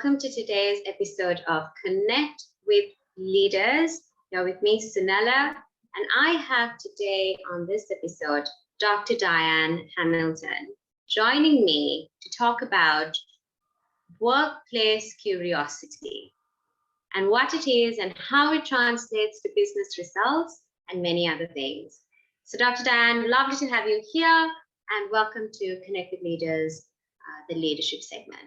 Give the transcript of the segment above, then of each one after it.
welcome to today's episode of Connect with Leaders. You're with me, Senela, and I have today on this episode, Dr. Dianne Hamilton, joining me to talk about workplace curiosity and what it is and how it translates to business results and many other things. So Dr. Dianne, lovely to have you here and welcome to Connect with Leaders, the leadership segment.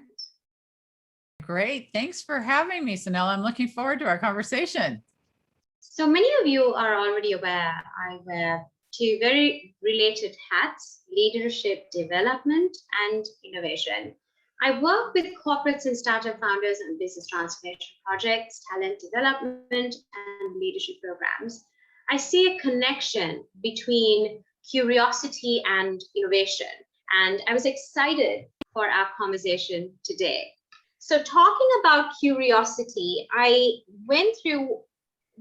Great. Thanks for having me, Senela. I'm looking forward to our conversation. So many of you are already aware I wear two very related hats: leadership development and innovation. I work with corporates and startup founders on business transformation projects, talent development, and leadership programs. I see a connection between curiosity and innovation, and I was excited for our conversation today. So talking about curiosity, I went through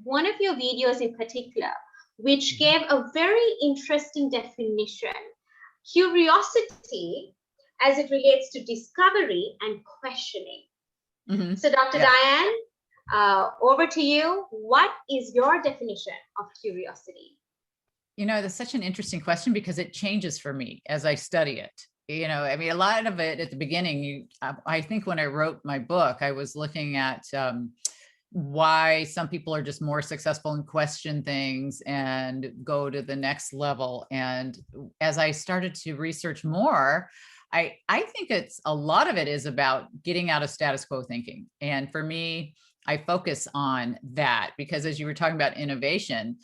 one of your videos in particular, which gave a very interesting definition. Curiosity as it relates to discovery and questioning. Mm-hmm. So Dr. Dianne, over to you. What is your definition of curiosity? You know, that's such an interesting question because it changes for me as I study it. You know, I mean, a lot of it at the beginning, I think when I wrote my book, I was looking at why some people are just more successful and question things and go to the next level. And as I started to research more, I think a lot of it is about getting out of status quo thinking. And for me, I focus on that because as you were talking about innovation,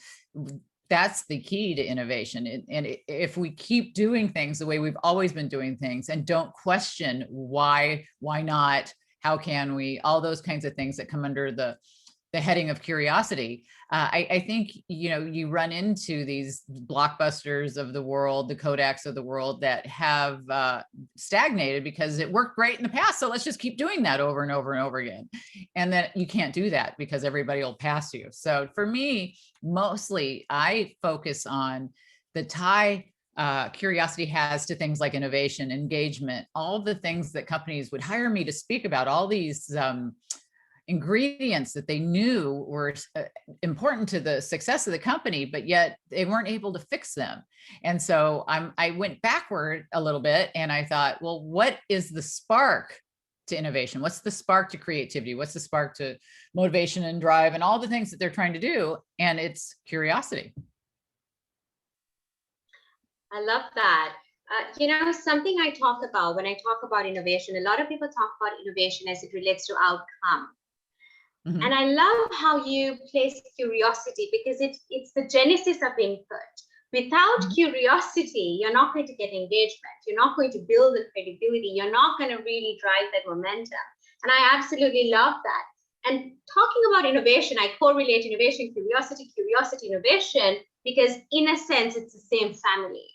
that's the key to innovation. And if we keep doing things the way we've always been doing things and don't question why not, how can we, all those kinds of things that come under the heading of curiosity, I think, you know, you run into these blockbusters of the world, the Kodaks of the world that have stagnated because it worked great in the past. So let's just keep doing that over and over and over again. And then you can't do that because everybody will pass you. So for me, mostly I focus on the tie curiosity has to things like innovation, engagement, all the things that companies would hire me to speak about, all these ingredients that they knew were important to the success of the company, but yet they weren't able to fix them. And so I went backward a little bit and I thought, well, what is the spark to innovation? What's the spark to creativity? What's the spark to motivation and drive and all the things that they're trying to do? And it's curiosity. I love that. You know, something I talk about when I talk about innovation, a lot of people talk about innovation as it relates to outcome. Mm-hmm. And I love how you place curiosity because it's the genesis of input. Without mm-hmm. curiosity, you're not going to get engagement. You're not going to build the credibility. You're not going to really drive that momentum. And I absolutely love that. And talking about innovation, I correlate innovation, curiosity, innovation, because in a sense, it's the same family.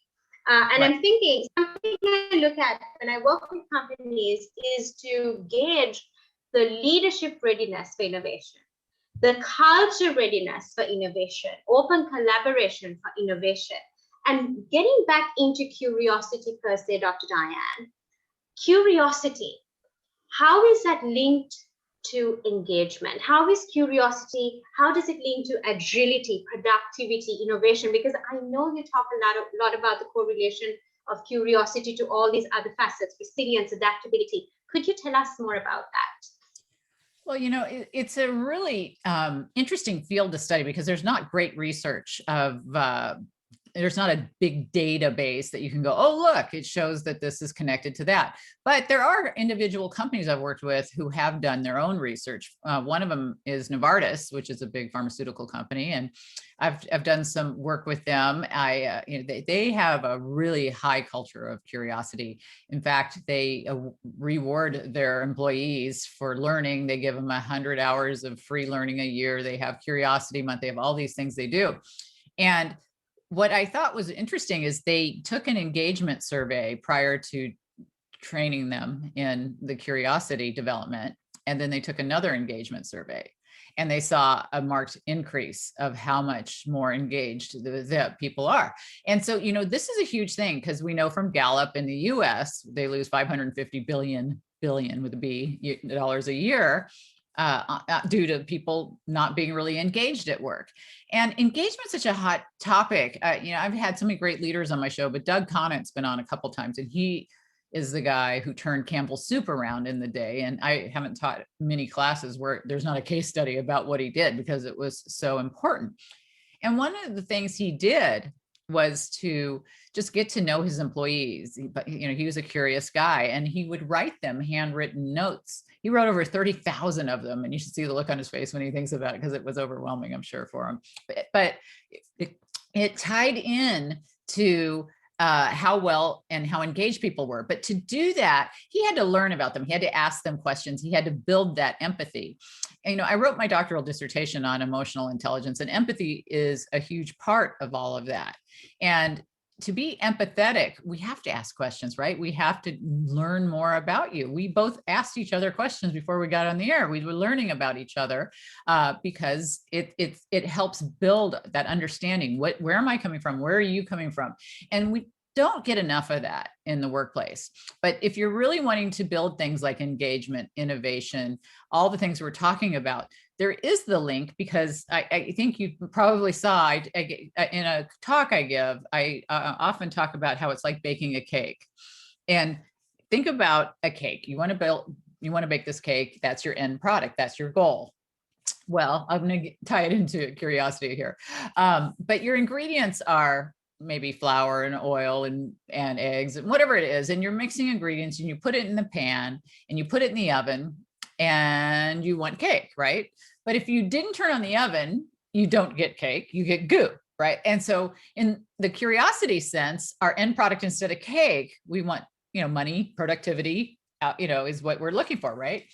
And right. I'm thinking something I look at when I work with companies is to gauge the leadership readiness for innovation, the culture readiness for innovation, open collaboration for innovation, and getting back into curiosity per se, Dr. Dianne. Curiosity, how is that linked to engagement? How is curiosity, how does it link to agility, productivity, innovation? Because I know you talk a lot about the correlation of curiosity to all these other facets, resilience, adaptability. Could you tell us more about that? Well, you know, it's a really interesting field to study because there's not great research of, there's not a big database that you can go, oh, look, it shows that this is connected to that. But there are individual companies I've worked with who have done their own research. One of them is Novartis, which is a big pharmaceutical company. And I've done some work with them. You know, they have a really high culture of curiosity. In fact, they reward their employees for learning. They give them 100 hours of free learning a year. They have Curiosity Month. They have all these things they do. And what I thought was interesting is they took an engagement survey prior to training them in the curiosity development. And then they took another engagement survey and they saw a marked increase of how much more engaged the people are. And so, you know, this is a huge thing because we know from Gallup in the US, they lose $550 billion billion with a B dollars a year due to people not being really engaged at work. And engagement is such a hot topic. I've had so many great leaders on my show, but Doug Conant's been on a couple times, and he is the guy who turned Campbell's Soup around in the day. And I haven't taught many classes where there's not a case study about what he did, because it was so important. And one of the things he did was to just get to know his employees. But he was a curious guy, and he would write them handwritten notes. He wrote over 30,000 of them, and you should see the look on his face when he thinks about it, because it was overwhelming, I'm sure, for him. But it tied in to how well and how engaged people were. But to do that, he had to learn about them. He had to ask them questions. He had to build that empathy. And, I wrote my doctoral dissertation on emotional intelligence, and empathy is a huge part of all of that. And to be empathetic, we have to ask questions, right? We have to learn more about you. We both asked each other questions before we got on the air. We were learning about each other because it helps build that understanding. Where am I coming from? Where are you coming from? And we don't get enough of that in the workplace. But if you're really wanting to build things like engagement, innovation, all the things we're talking about, there is the link, because I think you probably saw in a talk I give, I often talk about how it's like baking a cake. And think about a cake. You want to bake this cake. That's your end product. That's your goal. Well, I'm going to tie it into curiosity here. But your ingredients are maybe flour and oil and eggs and whatever it is. And you're mixing ingredients, and you put it in the pan, and you put it in the oven, and you want cake, right? But if you didn't turn on the oven, you don't get cake, you get goo, right? And so in the curiosity sense, our end product instead of cake, we want, money, productivity, is what we're looking for, right?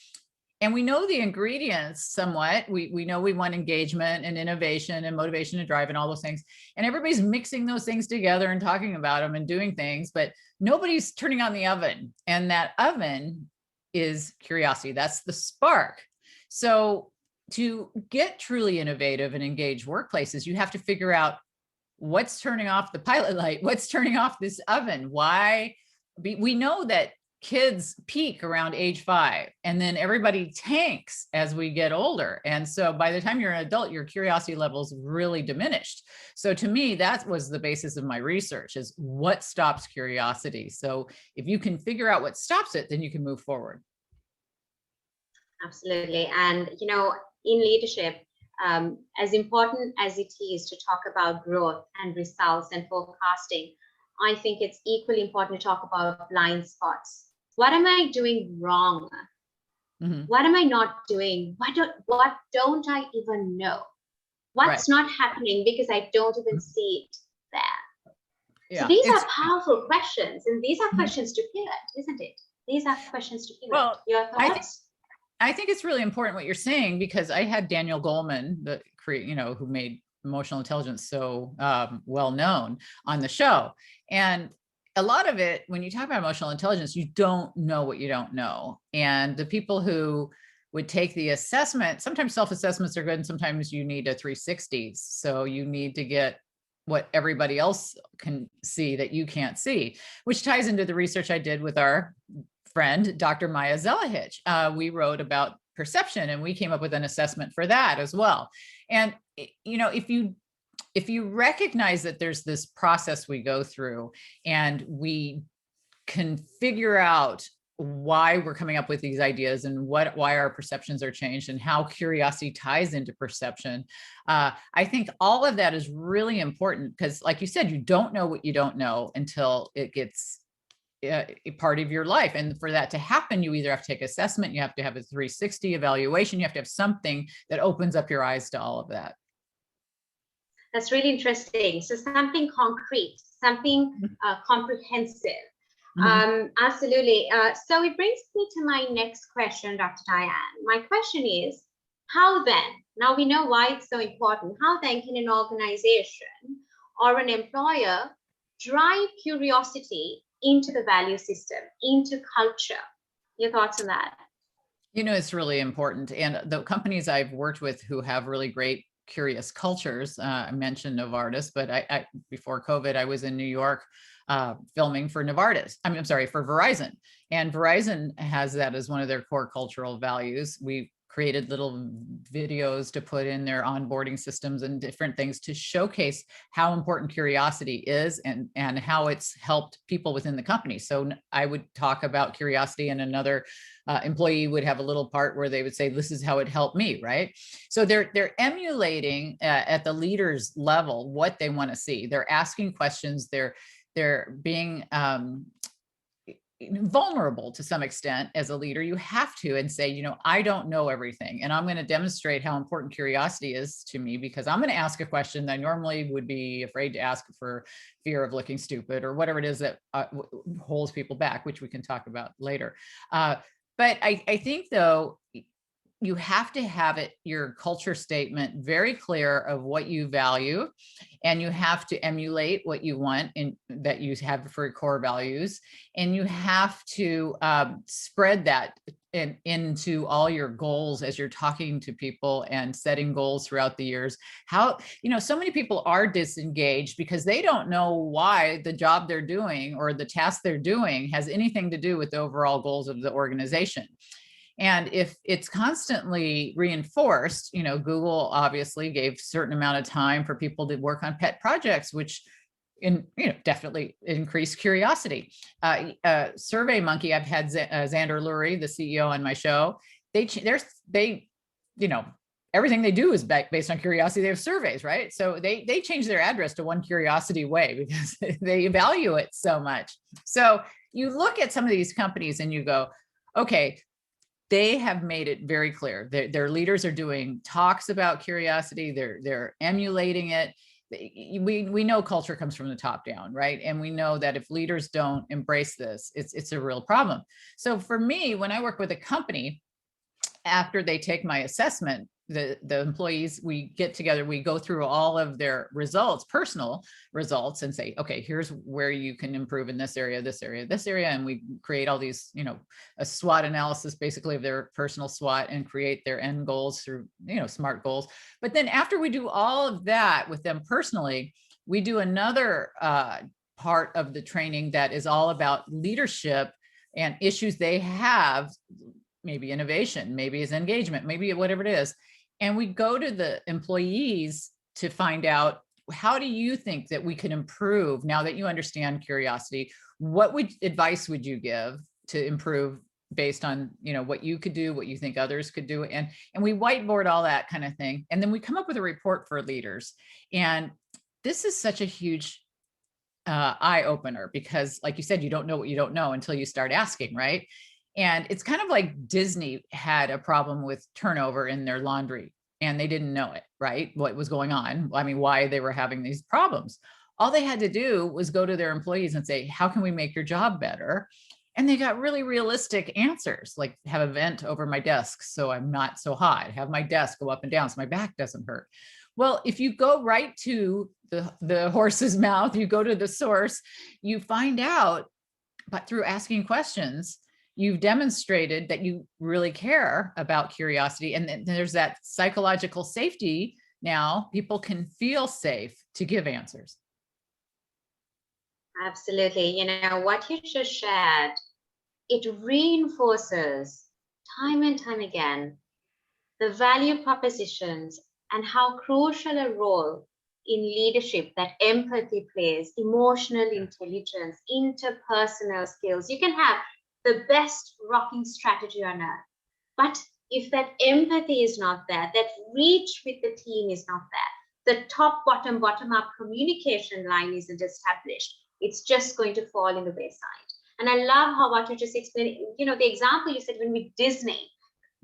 And we know the ingredients somewhat. We know we want engagement and innovation and motivation and drive and all those things. And everybody's mixing those things together and talking about them and doing things, but nobody's turning on the oven. And that oven is curiosity. That's the spark. So to get truly innovative and engaged workplaces, you have to figure out what's turning off the pilot light, what's turning off this oven. Why? We know that kids peak around age 5, and then everybody tanks as we get older. And so by the time you're an adult, your curiosity levels really diminished. So to me, that was the basis of my research, is what stops curiosity. So if you can figure out what stops it, then you can move forward. Absolutely. And, in leadership, as important as it is to talk about growth and results and forecasting, I think it's equally important to talk about blind spots. What am I doing wrong? Mm-hmm. What am I not doing? What don't I even know? What's not happening because I don't even see it there? Yeah, so these are powerful questions, and these are questions to pivot, isn't it? These are questions to pivot. Well, your thoughts? I think it's really important what you're saying, because I had Daniel Goleman, who made emotional intelligence so well known, on the show. And a lot of it, when you talk about emotional intelligence, you don't know what you don't know. And the people who would take the assessment, sometimes self-assessments are good, and sometimes you need a 360. So you need to get what everybody else can see that you can't see, which ties into the research I did with our friend, Dr. Maya Zelahich. We wrote about perception, and we came up with an assessment for that as well. And, if you recognize that there's this process we go through, and we can figure out why we're coming up with these ideas, and why our perceptions are changed, and how curiosity ties into perception, I think all of that is really important, because, like you said, you don't know what you don't know until it gets a part of your life. And for that to happen, you either have to take assessment, you have to have a 360 evaluation, you have to have something that opens up your eyes to all of that. That's really interesting. So something concrete, something comprehensive. Mm-hmm. Absolutely. So it brings me to my next question, Dr. Dianne. My question is, how then, now we know why it's so important, how then can an organization or an employer drive curiosity into the value system, into culture? Your thoughts on that? It's really important. And the companies I've worked with who have really great curious cultures. I mentioned Novartis, but I before COVID, I was in New York filming for Novartis. I'm sorry, for Verizon. And Verizon has that as one of their core cultural values. We created little videos to put in their onboarding systems and different things to showcase how important curiosity is and how it's helped people within the company. So I would talk about curiosity, and another employee would have a little part where they would say, this is how it helped me, right? So they're emulating at the leaders level what they want to see. They're asking questions. They're being vulnerable to some extent as a leader. You have to, and say, you know, I don't know everything, and I'm going to demonstrate how important curiosity is to me, because I'm going to ask a question that I normally would be afraid to ask for fear of looking stupid or whatever it is that holds people back, which we can talk about later. But I think, though, you have to have it, your culture statement, very clear of what you value, and you have to emulate what you want in that you have for core values, and you have to spread that into all your goals as you're talking to people and setting goals throughout the years. How, you know, so many people are disengaged because they don't know why the job they're doing or the task they're doing has anything to do with the overall goals of the organization. And if it's constantly reinforced, you know, Google obviously gave a certain amount of time for people to work on pet projects, which definitely increased curiosity. Survey Monkey, I've had Xander Lurie, the CEO, on my show. Everything they do is based on curiosity. They have surveys, right? So they change their address to One Curiosity Way because they value it so much. So you look at some of these companies and you go, okay, they have made it very clear. Their leaders are doing talks about curiosity. They're emulating it. We know culture comes from the top down, right? And we know that if leaders don't embrace this, it's a real problem. So for me, when I work with a company, after they take my assessment, the employees, we get together, we go through all of their results, personal results, and say, okay, here's where you can improve in this area, this area, this area. And we create all these, a SWOT analysis basically of their personal SWOT, and create their end goals through, SMART goals. But then after we do all of that with them personally, we do another part of the training that is all about leadership and issues they have, maybe innovation, maybe it's engagement, maybe whatever it is. And we go to the employees to find out, how do you think that we can improve now that you understand curiosity? What advice would you give to improve based on, what you could do, what you think others could do? And we whiteboard all that kind of thing. And then we come up with a report for leaders. And this is such a huge eye opener, because like you said, you don't know what you don't know until you start asking, right? And it's kind of like Disney had a problem with turnover in their laundry, and they didn't know it, right? What was going on? I mean, why they were having these problems. All they had to do was go to their employees and say, how can we make your job better? And they got really realistic answers, like have a vent over my desk so I'm not so hot, have my desk go up and down so my back doesn't hurt. Well, if you go right to the horse's mouth, you go to the source, you find out, but through asking questions, you've demonstrated that you really care about curiosity. And then there's that psychological safety. Now people can feel safe to give answers. Absolutely. What you just shared, it reinforces time and time again the value propositions and how crucial a role in leadership that empathy plays, emotional intelligence, interpersonal skills. You can have the best rocking strategy on earth, but if that empathy is not there, that reach with the team is not there, the top bottom up communication line isn't established, it's just going to fall in the wayside. And I love how what you just explained, the example you said when with Disney,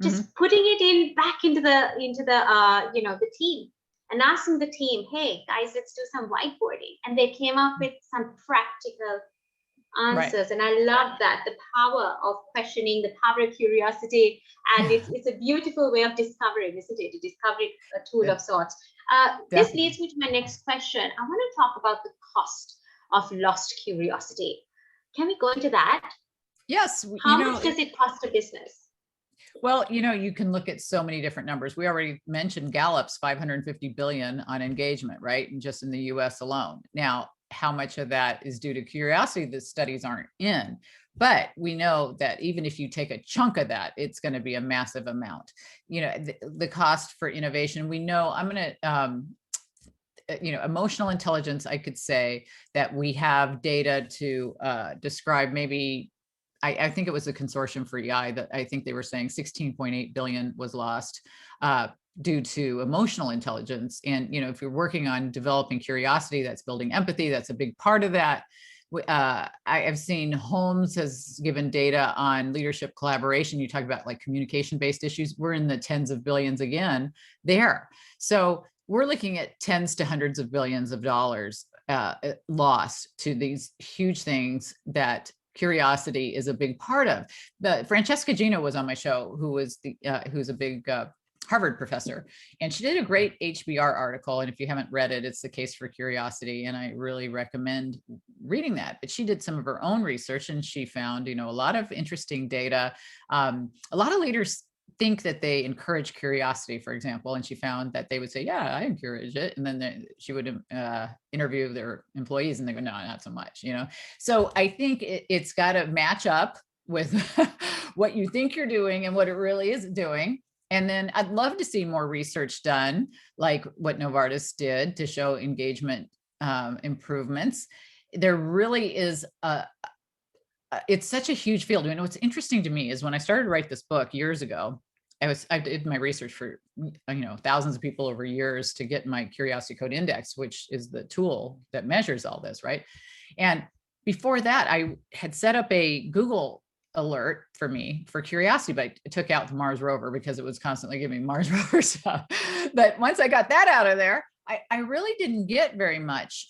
just putting it back into the team, and asking the team, hey guys, let's do some whiteboarding, and they came up with some practical answers. Right. And I love that, the power of questioning, the power of curiosity, and it's a beautiful way of discovering, isn't it? A discovery tool of sorts. This leads me to my next question. I want to talk about the cost of lost curiosity. Can we go into that? Yes. How much does it cost a business? Well, you can look at so many different numbers. We already mentioned Gallup's 550 billion on engagement, right? And just in the US alone. Now, how much of that is due to curiosity that studies aren't in? But we know that even if you take a chunk of that, it's going to be a massive amount. The cost for innovation, we know, emotional intelligence, I could say that we have data to describe maybe, I think it was a consortium for EI that I think they were saying 16.8 billion was lost due to emotional intelligence. And, if you're working on developing curiosity, that's building empathy, that's a big part of that. I have seen Holmes has given data on leadership collaboration. You talk about like communication-based issues. We're in the tens of billions again there. So we're looking at tens to hundreds of billions of dollars lost to these huge things that curiosity is a big part of. Francesca Gino was on my show, who's a big Harvard professor, and she did a great HBR article. And if you haven't read it, it's The Case for Curiosity, and I really recommend reading that. But she did some of her own research, and she found, a lot of interesting data. A lot of leaders think that they encourage curiosity, for example, and she found that they would say, yeah, I encourage it. And then she would interview their employees and they go, no, not so much, So I think it's got to match up with what you think you're doing and what it really is doing. And then I'd love to see more research done, like what Novartis did to show engagement improvements. There really is it's such a huge field. What's interesting to me is when I started to write this book years ago, I did my research for, thousands of people over years to get my Curiosity Code Index, which is the tool that measures all this, right? And before that, I had set up a Google alert for me for curiosity, but I took out the Mars rover because it was constantly giving Mars rover stuff. But once I got that out of there, I really didn't get very much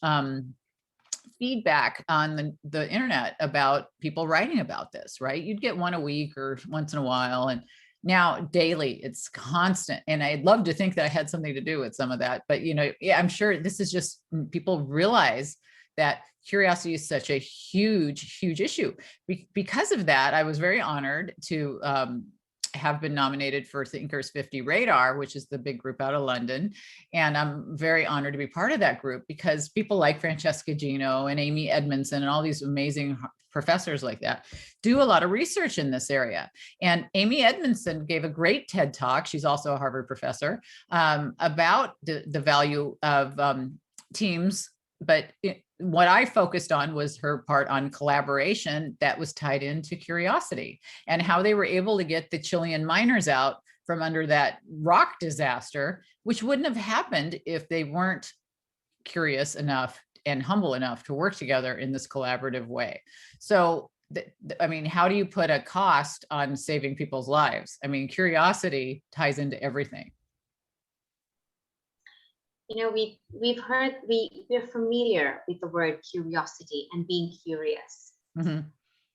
feedback on the internet about people writing about this, right? You'd get one a week or once in a while. And now daily, it's constant. And I'd love to think that I had something to do with some of that. But, I'm sure this is just people realize that curiosity is such a huge, huge issue. Because of that, I was very honored to have been nominated for Thinkers 50 Radar, which is the big group out of London. And I'm very honored to be part of that group because people like Francesca Gino and Amy Edmondson and all these amazing professors like that do a lot of research in this area. And Amy Edmondson gave a great TED Talk. She's also a Harvard professor about the value of teams. But what I focused on was her part on collaboration that was tied into curiosity and how they were able to get the Chilean miners out from under that rock disaster, which wouldn't have happened if they weren't curious enough and humble enough to work together in this collaborative way. So, how do you put a cost on saving people's lives? Curiosity ties into everything. We've heard, we're familiar with the word curiosity and being curious. Mm-hmm.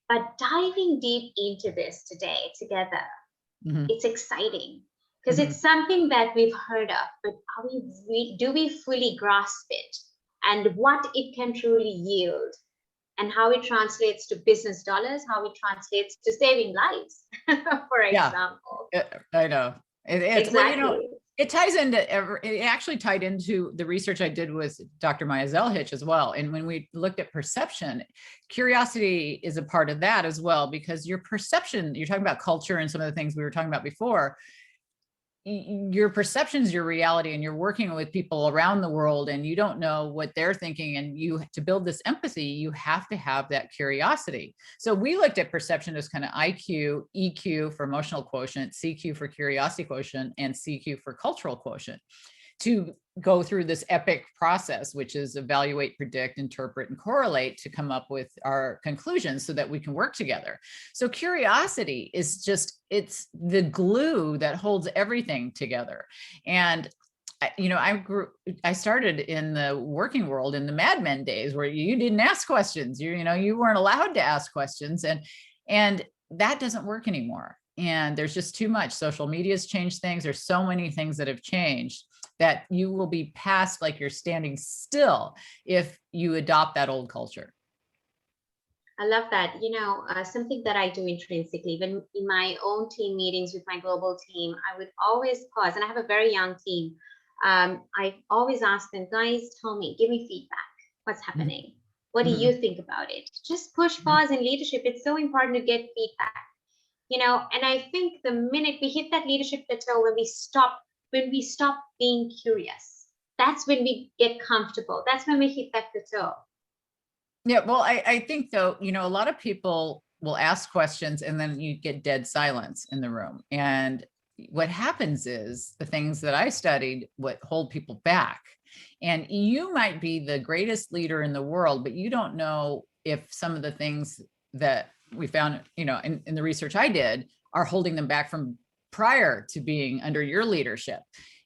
But diving deep into this today together, mm-hmm. It's exciting because mm-hmm. it's something that we've heard of, but do we fully grasp it and what it can truly yield and how it translates to business dollars, how it translates to saving lives, for example. I know. It's exactly. It ties into it actually tied into the research I did with Dr. Maya Zelhich as well. And when we looked at perception, curiosity is a part of that as well, because your perception, you're talking about culture and some of the things we were talking about before, your perception is your reality, and you're working with people around the world and you don't know what they're thinking. And to build this empathy, you have to have that curiosity. So we looked at perception as kind of IQ, EQ for emotional quotient, CQ for curiosity quotient, and CQ for cultural quotient, to go through this epic process, which is evaluate, predict, interpret, and correlate to come up with our conclusions so that we can work together. So curiosity is it's the glue that holds everything together. And I started in the working world in the Mad Men days where you didn't ask questions. You weren't allowed to ask questions, and that doesn't work anymore. And there's just too much. Social media's changed things. There's so many things that have changed that you will be passed like you're standing still if you adopt that old culture. I love that. Something that I do intrinsically, even in my own team meetings with my global team, I would always pause, and I have a very young team. I always ask them, guys, tell me, give me feedback. What's happening? What do you think about it? Just push pause in leadership. It's so important to get feedback. And I think the minute we hit that leadership plateau, when we stop being curious, that's when we get comfortable. That's when we hit that plateau. Yeah, well, I think though, a lot of people will ask questions and then you get dead silence in the room. And what happens is the things that I studied, what hold people back. And you might be the greatest leader in the world, but you don't know if some of the things that we found, in the research I did are holding them back from prior to being under your leadership.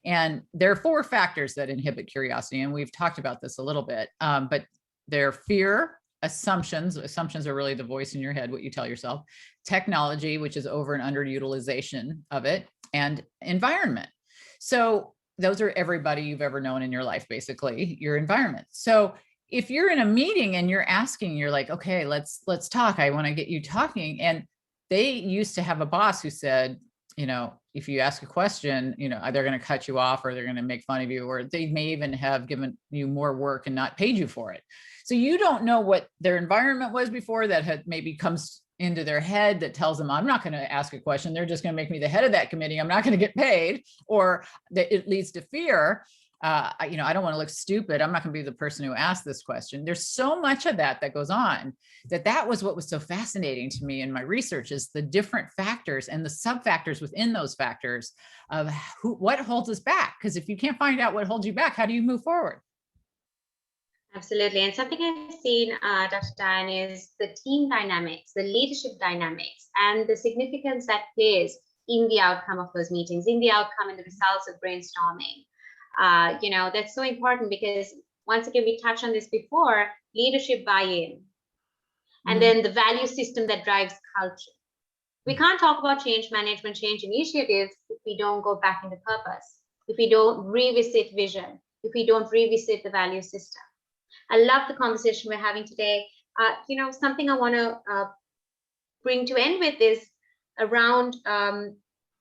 And there are 4 factors that inhibit curiosity. And we've talked about this a little bit, but they're fear, assumptions. Assumptions are really the voice in your head, what you tell yourself, technology, which is over and underutilization of it, and environment. So those are everybody you've ever known in your life, basically, your environment. So if you're in a meeting and you're like, okay, let's talk. I want to get you talking. And they used to have a boss who said, if you ask a question, they're going to cut you off or they're going to make fun of you, or they may even have given you more work and not paid you for it. So you don't know what their environment was before that had maybe comes into their head that tells them, I'm not going to ask a question. They're just going to make me the head of that committee. I'm not going to get paid, or that it leads to fear. I don't want to look stupid. I'm not going to be the person who asked this question. There's so much of that goes on that was what was so fascinating to me in my research, is the different factors and the sub factors within those factors of what holds us back. Because if you can't find out what holds you back, how do you move forward? Absolutely. And something I've seen, Dr. Dianne, is the team dynamics, the leadership dynamics, and the significance that plays in the outcome of those meetings, in the outcome and the results of brainstorming. That's so important because, once again, we touched on this before, leadership buy-in, and then the value system that drives culture. We can't talk about change management, change initiatives if we don't go back into purpose, if we don't revisit vision, if we don't revisit the value system. I love the conversation we're having today. Something I want to bring to end with is around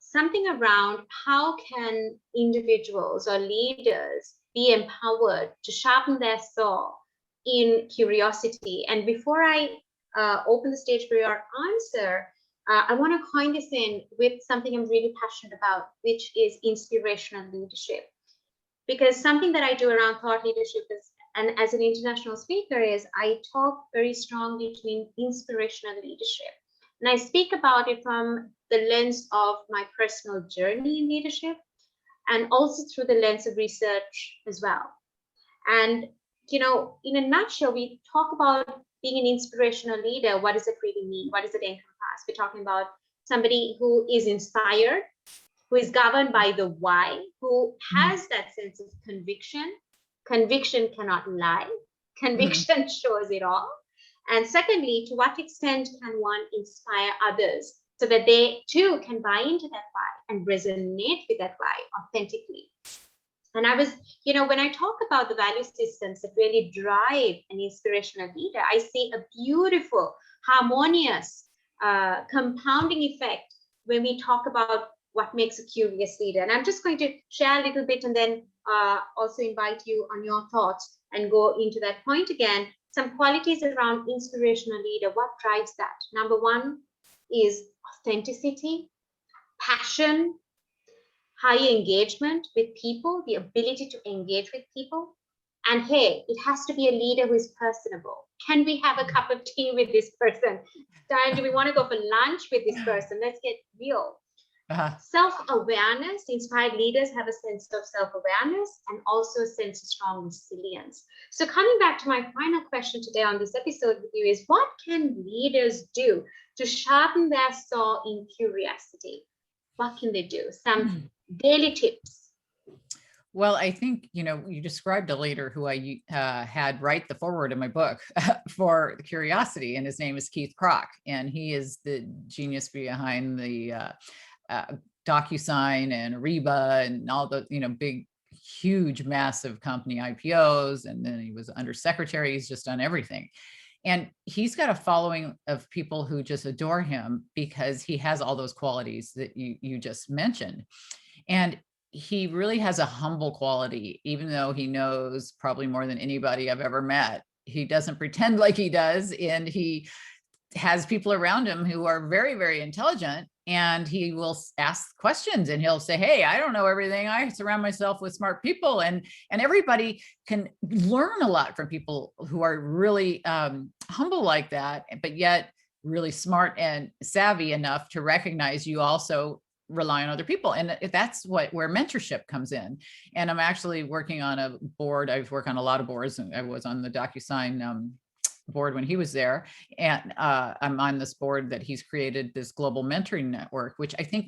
something around how can individuals or leaders be empowered to sharpen their saw in curiosity. And before I open the stage for your answer, I want to coin this in with something I'm really passionate about, which is inspirational leadership. Because something that I do around thought leadership is, and as an international speaker, is I talk very strongly between inspirational leadership. And I speak about it from the lens of my personal journey in leadership, and also through the lens of research as well. And, in a nutshell, we talk about being an inspirational leader. What does it really mean? What does it encompass? We're talking about somebody who is inspired, who is governed by the why, who has that sense of conviction. Conviction cannot lie. Conviction shows it all. And secondly, to what extent can one inspire others so that they too can buy into that why and resonate with that why authentically? And I was, when I talk about the value systems that really drive an inspirational leader, I see a beautiful, harmonious, compounding effect when we talk about what makes a curious leader. And I'm just going to share a little bit and then also invite you on your thoughts and go into that point again. Some qualities around inspirational leader. What drives that? Number one is authenticity, passion, high engagement with people, the ability to engage with people. And hey, it has to be a leader who is personable. Can we have a cup of tea with this person? Dianne, do we want to go for lunch with this person? Let's get real. Self-awareness. Inspired leaders have a sense of self-awareness and also a sense of strong resilience. So coming back to my final question today on this episode with you is, what can leaders do to sharpen their saw in curiosity? What can they do? Some daily tips. Well, I think, you described a leader who I had write the foreword in my book for curiosity, and his name is Keith Kroc, and he is the genius behind the DocuSign and Ariba and all the, big, huge, massive company IPOs. And then he was undersecretary. He's just done everything. And he's got a following of people who just adore him because he has all those qualities that you just mentioned. And he really has a humble quality, even though he knows probably more than anybody I've ever met. He doesn't pretend like he does. And he has people around him who are very, very intelligent, and he will ask questions and he'll say, hey, I don't know everything. I surround myself with smart people, and everybody can learn a lot from people who are really humble like that, but yet really smart and savvy enough to recognize you also rely on other people. And that's where mentorship comes in. And I'm actually working on a board. I've worked on a lot of boards, and I was on the DocuSign board when he was there. And I'm on this board that he's created, this global mentoring network, which I think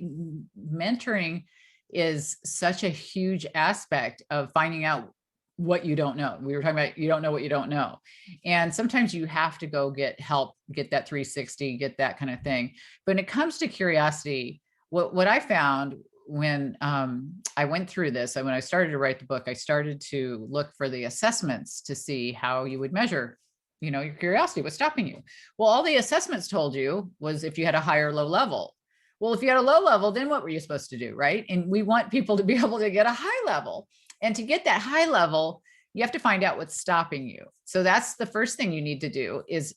mentoring is such a huge aspect of finding out what you don't know. We were talking about, you don't know what you don't know. And sometimes you have to go get help, get that 360, get that kind of thing. But when it comes to curiosity, what I found when I went through this, when I started to write the book, I started to look for the assessments to see how you would measure, your curiosity, what's stopping you. Well, all the assessments told you was if you had a high or low level. Well, if you had a low level, then what were you supposed to do, right? And we want people to be able to get a high level. And to get that high level, you have to find out what's stopping you. So that's the first thing you need to do is,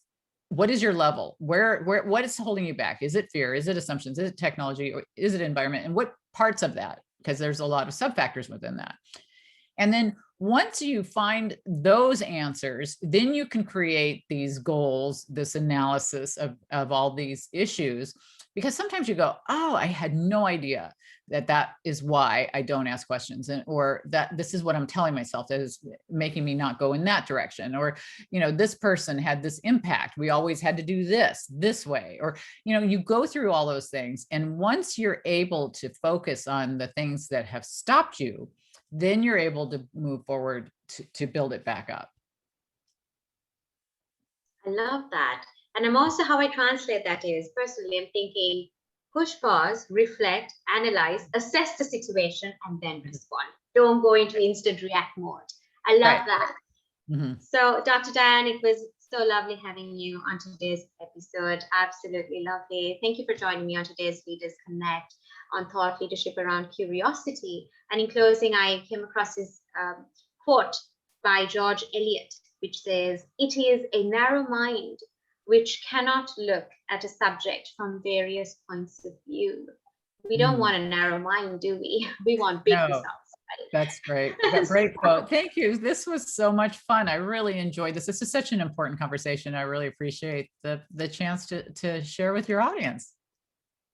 what is your level? What is holding you back? Is it fear? Is it assumptions? Is it technology? Or is it environment? And what parts of that? Because there's a lot of sub-factors within that. And then once you find those answers, then you can create these goals, this analysis of all these issues, because sometimes you go, oh, I had no idea that is why I don't ask questions, or that this is what I'm telling myself that is making me not go in that direction, or, this person had this impact. We always had to do this way, or, you go through all those things. And once you're able to focus on the things that have stopped you, then you're able to move forward to build it back up. I love that. And I'm also, how I translate that is, personally, I'm thinking push pause, reflect, analyze, assess the situation, and then respond. Don't go into instant react mode. I love that. Mm-hmm. So, Dr. Dianne, it was so lovely having you on today's episode. Absolutely lovely. Thank you for joining me on today's Leaders Connect on thought leadership around curiosity. And in closing, I came across this quote by George Eliot, which says, "It is a narrow mind which cannot look at a subject from various points of view." We don't want a narrow mind, do we? We want big results. Right? That's great. Great quote. Thank you. This was so much fun. I really enjoyed this. This is such an important conversation. I really appreciate the chance to share with your audience.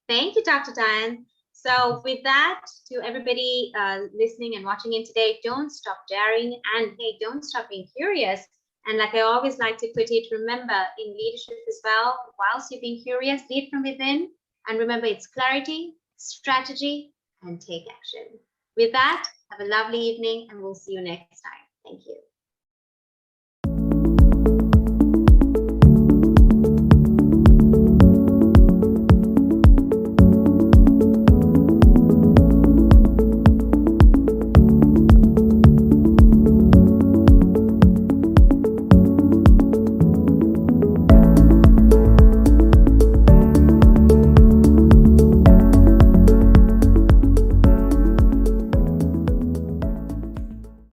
Thank you, Dr. Dianne. So with that, to everybody listening and watching in today, don't stop daring, and hey, don't stop being curious. And like I always like to put it, remember in leadership as well, whilst you're being curious, lead from within. And remember, it's clarity, strategy, and take action. With that, have a lovely evening, and we'll see you next time. Thank you.